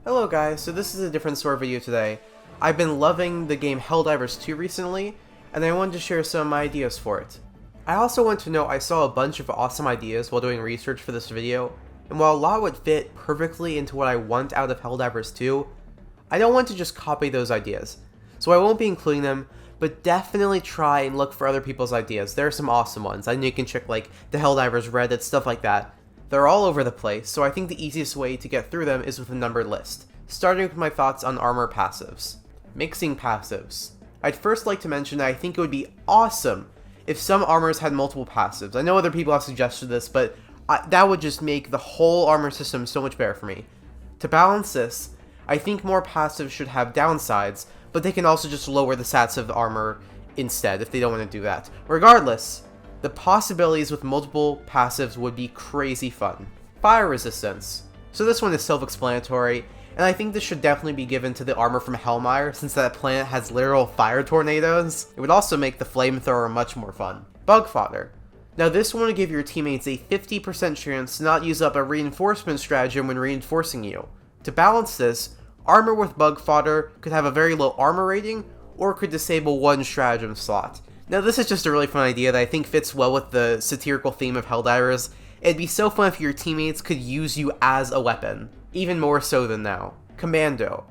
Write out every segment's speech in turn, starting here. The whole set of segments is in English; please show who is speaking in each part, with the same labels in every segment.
Speaker 1: Hello guys, so this is a different sort of video today. I've been loving the game Helldivers 2 recently, and I wanted to share some of my ideas for it. I also want to note I saw a bunch of awesome ideas while doing research for this video, and while a lot would fit perfectly into what I want out of Helldivers 2, I don't want to just copy those ideas. So I won't be including them, but definitely try and look for other people's ideas. There are some awesome ones. I know you can check like the Helldivers Reddit, stuff like that. They're all over the place, so I think the easiest way to get through them is with a numbered list. Starting with my thoughts on armor passives. Mixing passives. I'd first like to mention that I think it would be awesome if some armors had multiple passives. I know other people have suggested this, but that would just make the whole armor system so much better for me. To balance this, I think more passives should have downsides, but they can also just lower the stats of the armor instead if they don't want to do that. Regardless, the possibilities with multiple passives would be crazy fun. Fire resistance. So this one is self-explanatory, and I think this should definitely be given to the armor from Hellmire, since that planet has literal fire tornadoes. It would also make the flamethrower much more fun. Bug fodder. Now this one would give your teammates a 50% chance to not use up a reinforcement stratagem when reinforcing you. To balance this, armor with bug fodder could have a very low armor rating, or could disable one stratagem slot. Now this is just a really fun idea that I think fits well with the satirical theme of Helldivers. It'd be so fun if your teammates could use you as a weapon, even more so than now. Commando.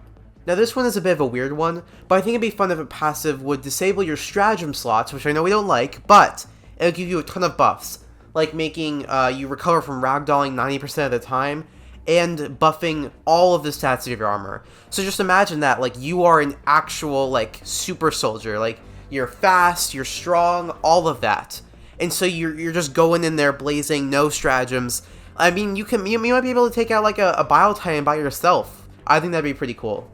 Speaker 1: Now this one is a bit of a weird one, but I think it'd be fun if a passive would disable your stratagem slots, which I know we don't like, but it'll give you a ton of buffs, like making you recover from ragdolling 90% of the time, and buffing all of the stats of your armor. So just imagine that, like, you are an actual, like, super soldier, like, you're fast, you're strong, all of that. And so you're just going in there blazing, no stratagems. I mean, you might be able to take out like a Bile Titan by yourself. I think that'd be pretty cool.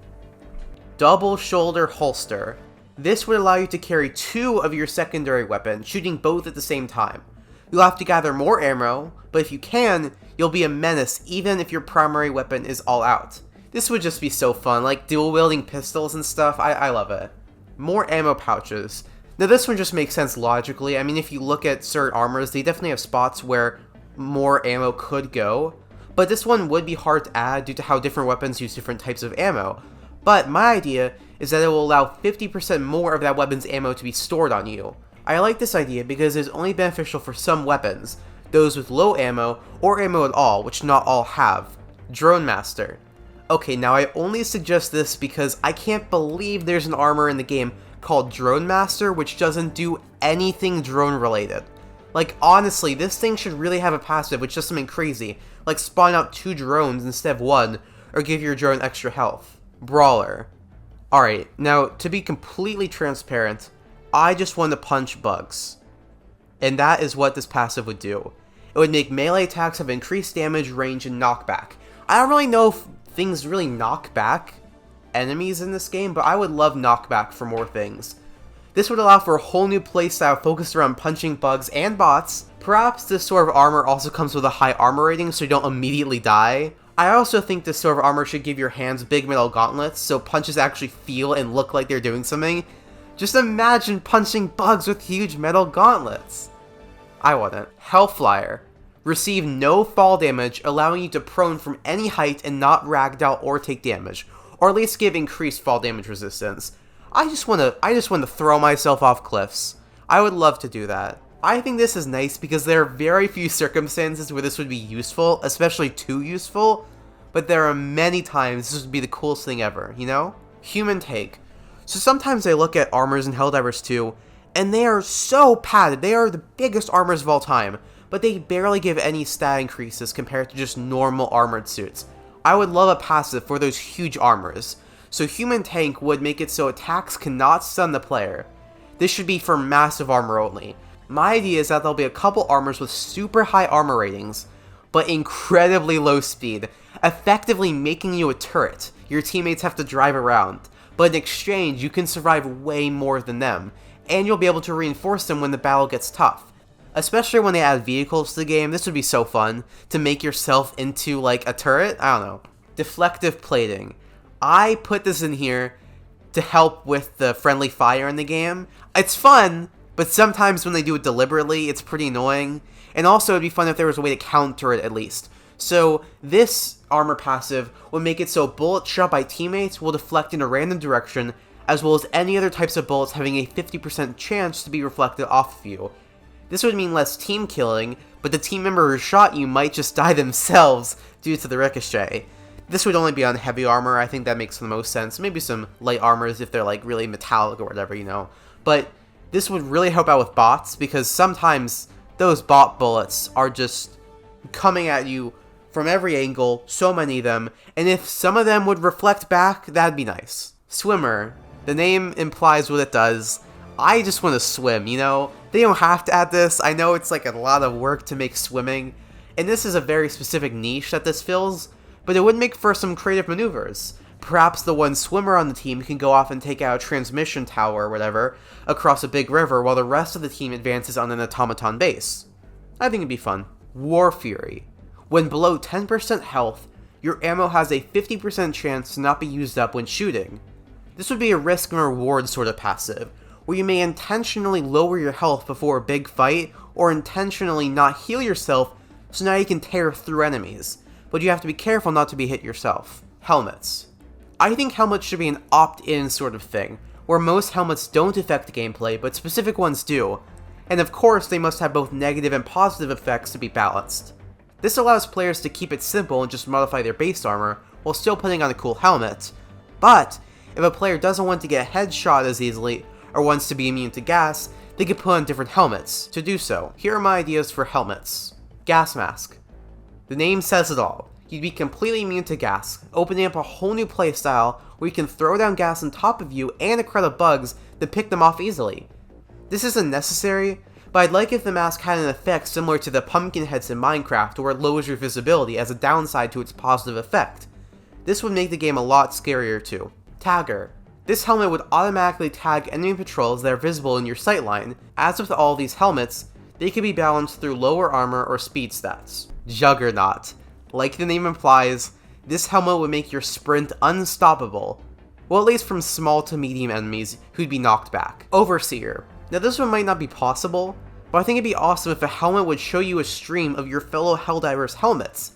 Speaker 1: Double shoulder holster. This would allow you to carry two of your secondary weapons, shooting both at the same time. You'll have to gather more ammo, but if you can, you'll be a menace even if your primary weapon is all out. This would just be so fun, like dual wielding pistols and stuff. I love it. More ammo pouches. Now this one just makes sense logically. I mean, if you look at certain armors, they definitely have spots where more ammo could go, but this one would be hard to add due to how different weapons use different types of ammo. But my idea is that it will allow 50% more of that weapon's ammo to be stored on you. I like this idea because it's only beneficial for some weapons, those with low ammo or ammo at all, which not all have. Drone Master. Okay, now I only suggest this because I can't believe there's an armor in the game called Drone Master which doesn't do anything drone related. Like, honestly, this thing should really have a passive which does something crazy, like spawn out 2 drones instead of 1, or give your drone extra health. Brawler. Alright, now, to be completely transparent, I just want to punch bugs. And that is what this passive would do. It would make melee attacks have increased damage, range, and knockback. I don't really know if things really knock back enemies in this game, but I would love knockback for more things. This would allow for a whole new playstyle focused around punching bugs and bots. Perhaps this sort of armor also comes with a high armor rating so you don't immediately die. I also think this sort of armor should give your hands big metal gauntlets so punches actually feel and look like they're doing something. Just imagine punching bugs with huge metal gauntlets. I want it. Hellflyer. Receive no fall damage, allowing you to prone from any height and not ragdoll or take damage, or at least give increased fall damage resistance. I just want to throw myself off cliffs. I would love to do that. I think this is nice because there are very few circumstances where this would be useful, especially too useful, but there are many times this would be the coolest thing ever, you know? Human Take. So sometimes I look at armors in Helldivers 2, and they are so padded. They are the biggest armors of all time, but they barely give any stat increases compared to just normal armored suits. I would love a passive for those huge armors. So Human Tank would make it so attacks cannot stun the player. This should be for massive armor only. My idea is that there'll be a couple armors with super high armor ratings, but incredibly low speed, effectively making you a turret your teammates have to drive around. But in exchange, you can survive way more than them, and you'll be able to reinforce them when the battle gets tough. Especially when they add vehicles to the game, this would be so fun, to make yourself into, like, a turret? I don't know. Deflective plating. I put this in here to help with the friendly fire in the game. It's fun, but sometimes when they do it deliberately, it's pretty annoying. And also, it'd be fun if there was a way to counter it at least. So this armor passive would make it so bullets shot by teammates will deflect in a random direction, as well as any other types of bullets having a 50% chance to be reflected off of you. This would mean less team killing, but the team member who shot you might just die themselves due to the ricochet. This would only be on heavy armor. I think that makes the most sense. Maybe some light armors if they're like really metallic or whatever, you know. But this would really help out with bots, because sometimes those bot bullets are just coming at you from every angle, so many of them, and if some of them would reflect back, that'd be nice. Swimmer. The name implies what it does. I just want to swim, you know? They don't have to add this. I know it's like a lot of work to make swimming, and this is a very specific niche that this fills, but it would make for some creative maneuvers. Perhaps the one swimmer on the team can go off and take out a transmission tower or whatever across a big river while the rest of the team advances on an automaton base. I think it'd be fun. War Fury. When below 10% health, your ammo has a 50% chance to not be used up when shooting. This would be a risk and reward sort of passive, where you may intentionally lower your health before a big fight, or intentionally not heal yourself so now you can tear through enemies, but you have to be careful not to be hit yourself. Helmets. I think helmets should be an opt-in sort of thing, where most helmets don't affect gameplay, but specific ones do, and of course they must have both negative and positive effects to be balanced. This allows players to keep it simple and just modify their base armor, while still putting on a cool helmet. But, if a player doesn't want to get headshot as easily, or wants to be immune to gas, they can put on different helmets. To do so, here are my ideas for helmets. Gas mask. The name says it all. You'd be completely immune to gas, opening up a whole new playstyle where you can throw down gas on top of you and a crowd of bugs that pick them off easily. This isn't necessary, but I'd like if the mask had an effect similar to the pumpkin heads in Minecraft, where it lowers your visibility as a downside to its positive effect. This would make the game a lot scarier too. Tagger. This helmet would automatically tag enemy patrols that are visible in your sightline. As with all these helmets, they can be balanced through lower armor or speed stats. Juggernaut. Like the name implies, this helmet would make your sprint unstoppable. Well, at least from small to medium enemies who'd be knocked back. Overseer. Now this one might not be possible, but I think it'd be awesome if a helmet would show you a stream of your fellow Helldivers' helmets.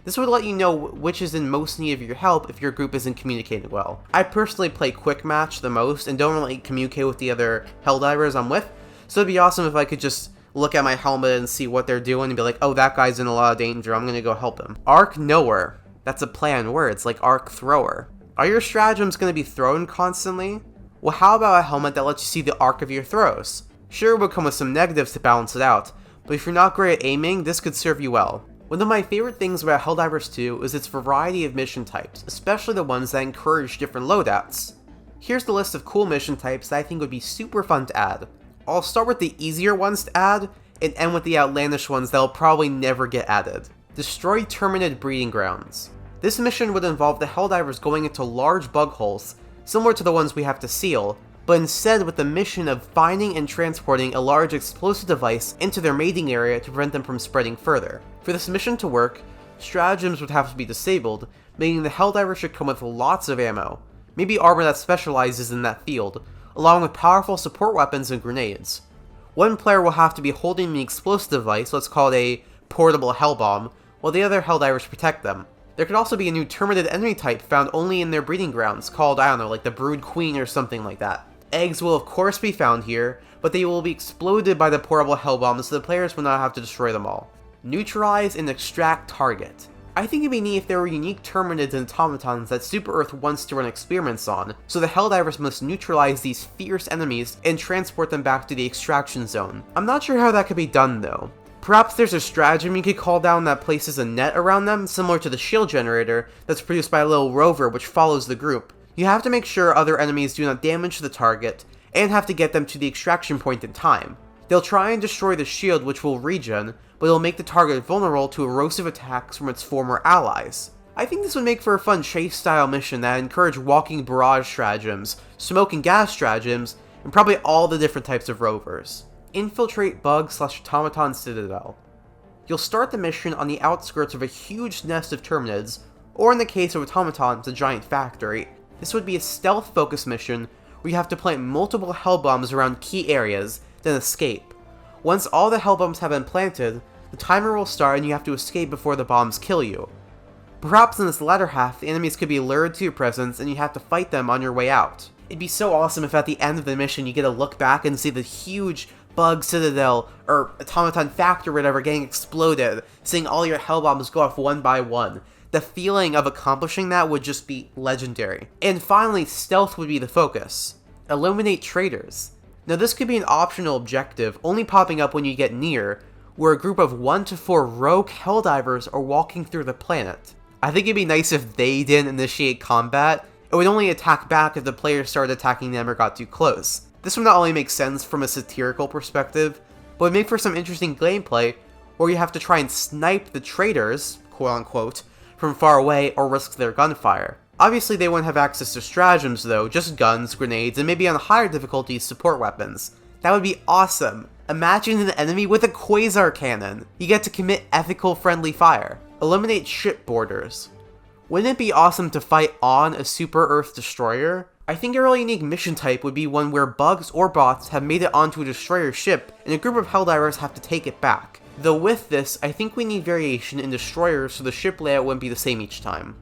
Speaker 1: This would let you know which is in most need of your help if your group isn't communicating well. I personally play Quick Match the most and don't really communicate with the other Helldivers I'm with, so it'd be awesome if I could just look at my helmet and see what they're doing and be like, oh, that guy's in a lot of danger, I'm gonna go help him. Arc Knower. That's a play on words, like Arc Thrower. Are your stratagems gonna be thrown constantly? Well, how about a helmet that lets you see the arc of your throws? Sure, it would come with some negatives to balance it out, but if you're not great at aiming, this could serve you well. One of my favorite things about Helldivers 2 is its variety of mission types, especially the ones that encourage different loadouts. Here's the list of cool mission types that I think would be super fun to add. I'll start with the easier ones to add, and end with the outlandish ones that'll probably never get added. Destroy Terminated Breeding Grounds. This mission would involve the Helldivers going into large bug holes, similar to the ones we have to seal, but instead with the mission of finding and transporting a large explosive device into their mating area to prevent them from spreading further. For this mission to work, stratagems would have to be disabled, meaning the Helldivers should come with lots of ammo, maybe armor that specializes in that field, along with powerful support weapons and grenades. One player will have to be holding the explosive device, let's call it a portable hell bomb, while the other Helldivers protect them. There could also be a new terminated enemy type found only in their breeding grounds, called, I don't know, like the Brood Queen or something like that. Eggs will of course be found here, but they will be exploded by the portable hell bombs so the players will not have to destroy them all. Neutralize and extract target. I think it'd be neat if there were unique terminids and automatons that Super Earth wants to run experiments on, so the Helldivers must neutralize these fierce enemies and transport them back to the extraction zone. I'm not sure how that could be done though. Perhaps there's a stratagem you could call down that places a net around them, similar to the shield generator that's produced by a little rover which follows the group. You have to make sure other enemies do not damage the target, and have to get them to the extraction point in time. They'll try and destroy the shield, which will regen, but it'll make the target vulnerable to erosive attacks from its former allies. I think this would make for a fun chase-style mission that encourage walking barrage stratagems, smoke and gas stratagems, and probably all the different types of rovers. Infiltrate Bug/Automaton Citadel. You'll start the mission on the outskirts of a huge nest of terminids, or in the case of automatons, a giant factory. This would be a stealth-focused mission where you have to plant multiple hell bombs around key areas, then escape. Once all the hell bombs have been planted, the timer will start and you have to escape before the bombs kill you. Perhaps in this latter half, the enemies could be lured to your presence and you have to fight them on your way out. It'd be so awesome if at the end of the mission you get to look back and see the huge bug citadel, or automaton factory or whatever, getting exploded, seeing all your hell bombs go off one by one. The feeling of accomplishing that would just be legendary. And finally, stealth would be the focus. Eliminate traitors. Now this could be an optional objective, only popping up when you get near, where a group of 1 to 4 rogue helldivers are walking through the planet. I think it'd be nice if they didn't initiate combat. It would only attack back if the players started attacking them or got too close. This would not only make sense from a satirical perspective, but would make for some interesting gameplay where you have to try and snipe the traitors, quote unquote, from far away or risk their gunfire. Obviously they wouldn't have access to stratagems though, just guns, grenades, and maybe on higher difficulty support weapons. That would be awesome. Imagine an enemy with a quasar cannon. You get to commit ethical friendly fire. Eliminate ship borders. Wouldn't it be awesome to fight on a super Earth destroyer? I think a really unique mission type would be one where bugs or bots have made it onto a destroyer ship and a group of helldivers have to take it back. Though with this, I think we need variation in destroyers so the ship layout wouldn't be the same each time.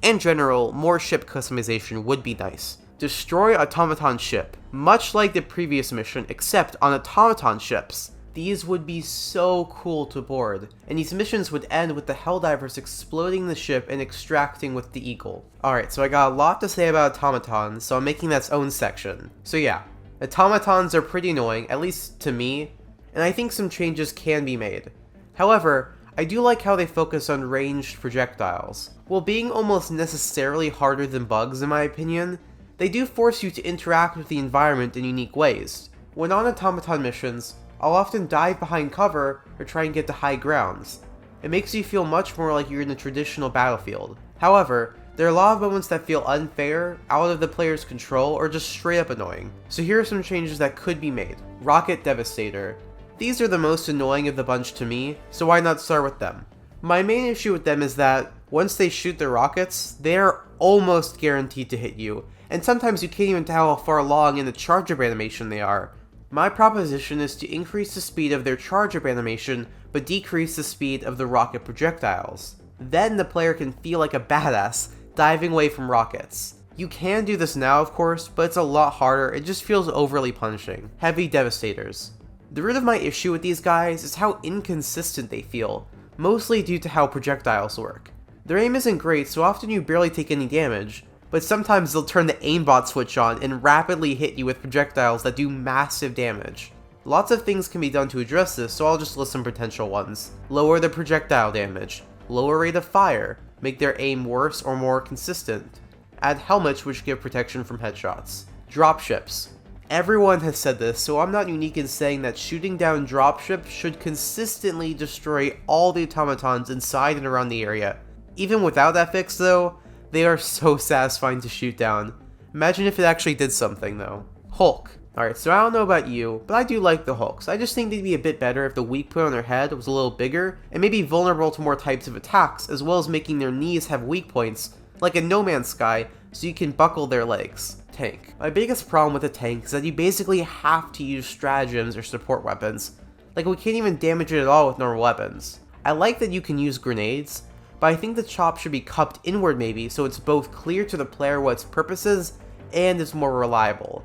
Speaker 1: In general, more ship customization would be nice. Destroy automaton ship, much like the previous mission except on automaton ships. These would be so cool to board, and these missions would end with the helldivers exploding the ship and extracting with the eagle. Alright, so I got a lot to say about automatons, so I'm making that its own section. So yeah, automatons are pretty annoying, at least to me, and I think some changes can be made. However, I do like how they focus on ranged projectiles. While being almost necessarily harder than bugs in my opinion, they do force you to interact with the environment in unique ways. When on automaton missions, I'll often dive behind cover or try and get to high grounds. It makes you feel much more like you're in a traditional battlefield. However, there are a lot of moments that feel unfair, out of the player's control, or just straight up annoying. So here are some changes that could be made. Rocket Devastator. These are the most annoying of the bunch to me, so why not start with them? My main issue with them is that, once they shoot their rockets, they are almost guaranteed to hit you, and sometimes you can't even tell how far along in the charge-up animation they are. My proposition is to increase the speed of their charge-up animation, but decrease the speed of the rocket projectiles. Then the player can feel like a badass, diving away from rockets. You can do this now of course, but it's a lot harder, it just feels overly punishing. Heavy Devastators. The root of my issue with these guys is how inconsistent they feel, mostly due to how projectiles work. Their aim isn't great, so often you barely take any damage, but sometimes they'll turn the aimbot switch on and rapidly hit you with projectiles that do massive damage. Lots of things can be done to address this, so I'll just list some potential ones. Lower the projectile damage, lower rate of fire, make their aim worse or more consistent, add helmets which give protection from headshots. Dropships. Everyone has said this, so I'm not unique in saying that shooting down dropships should consistently destroy all the automatons inside and around the area. Even without that fix though, they are so satisfying to shoot down. Imagine if it actually did something though. Hulk. Alright, so I don't know about you, but I do like the Hulks. I just think they'd be a bit better if the weak point on their head was a little bigger, and maybe vulnerable to more types of attacks, as well as making their knees have weak points, like a No Man's Sky, so you can buckle their legs. Tank. My biggest problem with a tank is that you basically have to use stratagems or support weapons. Like, we can't even damage it at all with normal weapons. I like that you can use grenades, but I think the chop should be cupped inward maybe, so it's both clear to the player what its purpose is, and it's more reliable.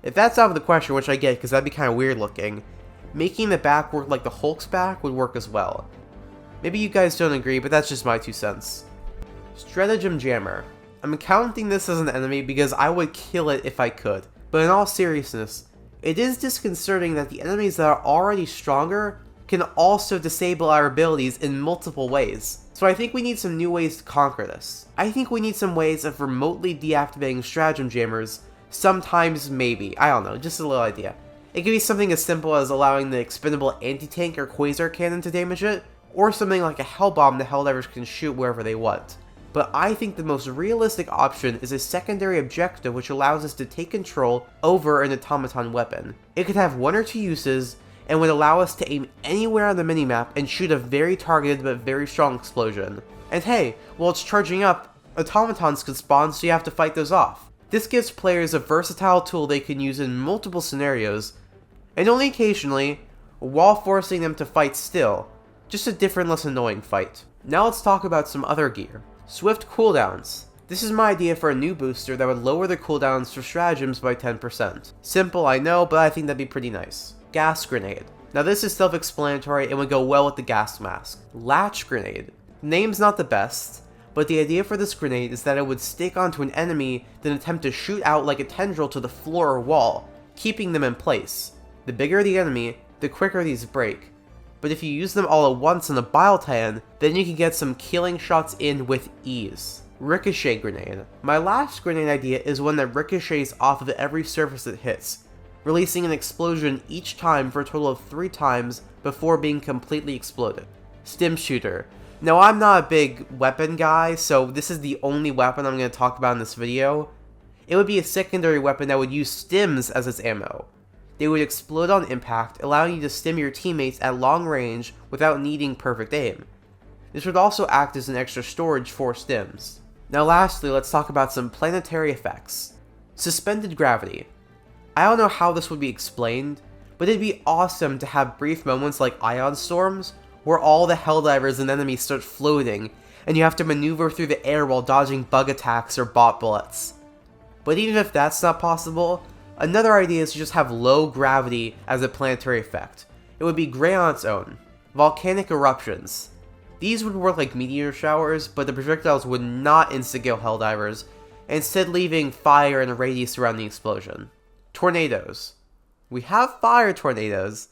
Speaker 1: If that's out of the question, which I get because that'd be kind of weird looking, making the back work like the Hulk's back would work as well. Maybe you guys don't agree, but that's just my 2 cents. Stratagem Jammer. I'm counting this as an enemy because I would kill it if I could, but in all seriousness, it is disconcerting that the enemies that are already stronger can also disable our abilities in multiple ways. So I think we need some new ways to conquer this. I think we need some ways of remotely deactivating stratagem jammers, sometimes maybe, I don't know, just a little idea. It could be something as simple as allowing the expendable anti-tank or quasar cannon to damage it, or something like a hell bomb the helldivers can shoot wherever they want. But I think the most realistic option is a secondary objective which allows us to take control over an automaton weapon. It could have 1 or 2 uses, and would allow us to aim anywhere on the minimap and shoot a very targeted but very strong explosion. And hey, while it's charging up, automatons can spawn, so you have to fight those off. This gives players a versatile tool they can use in multiple scenarios, and only occasionally, while forcing them to fight still, just a different, less annoying fight. Now let's talk about some other gear. Swift cooldowns. This is my idea for a new booster that would lower the cooldowns for stratagems by 10%. Simple, I know, but I think that'd be pretty nice. Gas grenade. Now this is self-explanatory and would go well with the gas mask. Latch grenade. The name's not the best, but the idea for this grenade is that it would stick onto an enemy, then attempt to shoot out like a tendril to the floor or wall, keeping them in place. The bigger the enemy, the quicker these break. But if you use them all at once on a Bile Titan, then you can get some killing shots in with ease. Ricochet grenade. My last grenade idea is one that ricochets off of every surface it hits, releasing an explosion each time for a total of 3 times before being completely exploded. Stim shooter. Now I'm not a big weapon guy, so this is the only weapon I'm going to talk about in this video. It would be a secondary weapon that would use stims as its ammo. They would explode on impact, allowing you to stim your teammates at long range without needing perfect aim. This would also act as an extra storage for stims. Now lastly, let's talk about some planetary effects. Suspended gravity. I don't know how this would be explained, but it'd be awesome to have brief moments like ion storms, where all the Helldivers and enemies start floating, and you have to maneuver through the air while dodging bug attacks or bot bullets. But even if that's not possible, another idea is to just have low gravity as a planetary effect. It would be great on its own. Volcanic eruptions. These would work like meteor showers, but the projectiles would not insta-kill Helldivers, instead leaving fire and a radius around the explosion. Tornadoes. We have fire tornadoes.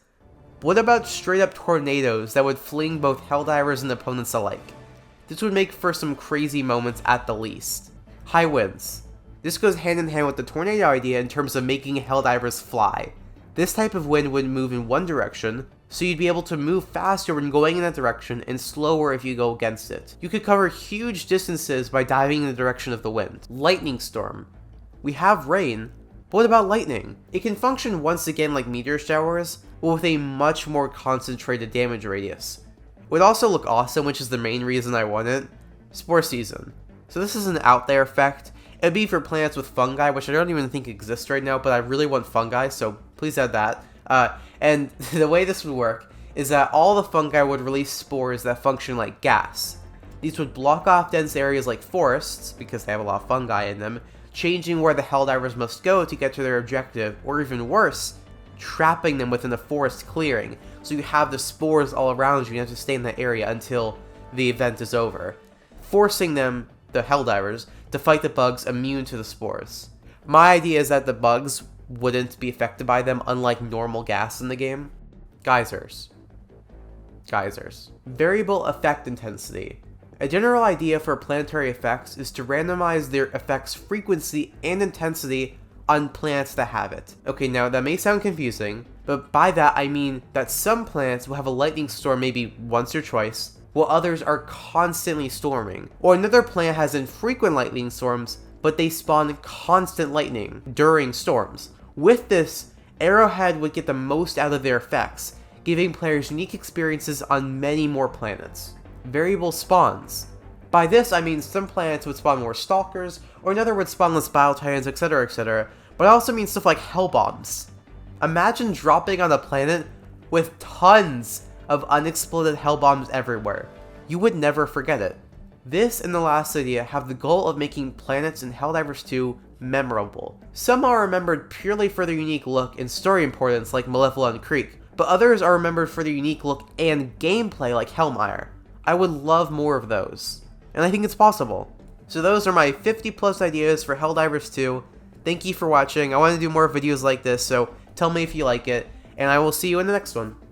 Speaker 1: What about straight up tornadoes that would fling both Helldivers and opponents alike? This would make for some crazy moments at the least. High winds. This goes hand in hand with the tornado idea in terms of making Helldivers fly. This type of wind would move in one direction, so you'd be able to move faster when going in that direction and slower if you go against it. You could cover huge distances by diving in the direction of the wind. Lightning storm. We have rain, but what about lightning? It can function once again like meteor showers, but with a much more concentrated damage radius. It would also look awesome, which is the main reason I want it. Spore season. So this is an out there effect. It would be for planets with fungi, which I don't even think exists right now, but I really want fungi, so please add that. And the way this would work is that all the fungi would release spores that function like gas. These would block off dense areas like forests, because they have a lot of fungi in them, changing where the Helldivers must go to get to their objective, or even worse, trapping them within a forest clearing, so you have the spores all around you and you have to stay in that area until the event is over, forcing them, the Helldivers, to fight the bugs immune to the spores. My idea is that the bugs wouldn't be affected by them, unlike normal gas in the game. Geysers. Variable effect intensity. A general idea for planetary effects is to randomize their effects frequency and intensity on planets that have it. Okay, now that may sound confusing, but by that I mean that some planets will have a lightning storm maybe once or twice, while others are constantly storming. Or another planet has infrequent lightning storms, but they spawn constant lightning during storms. With this, Arrowhead would get the most out of their effects, giving players unique experiences on many more planets. Variable spawns. By this I mean some planets would spawn more stalkers, or another would spawn less Bile Titans, etc, but I also mean stuff like hell bombs. Imagine dropping on a planet with tons of unexploded hell bombs everywhere. You would never forget it. This and the last idea have the goal of making planets in Helldivers 2 memorable. Some are remembered purely for their unique look and story importance like Malevolent Creek, but others are remembered for their unique look and gameplay like Hellmire. I would love more of those, and I think it's possible. So those are my 50 plus ideas for Helldivers 2. Thank you for watching. I want to do more videos like this, so tell me if you like it, and I will see you in the next one.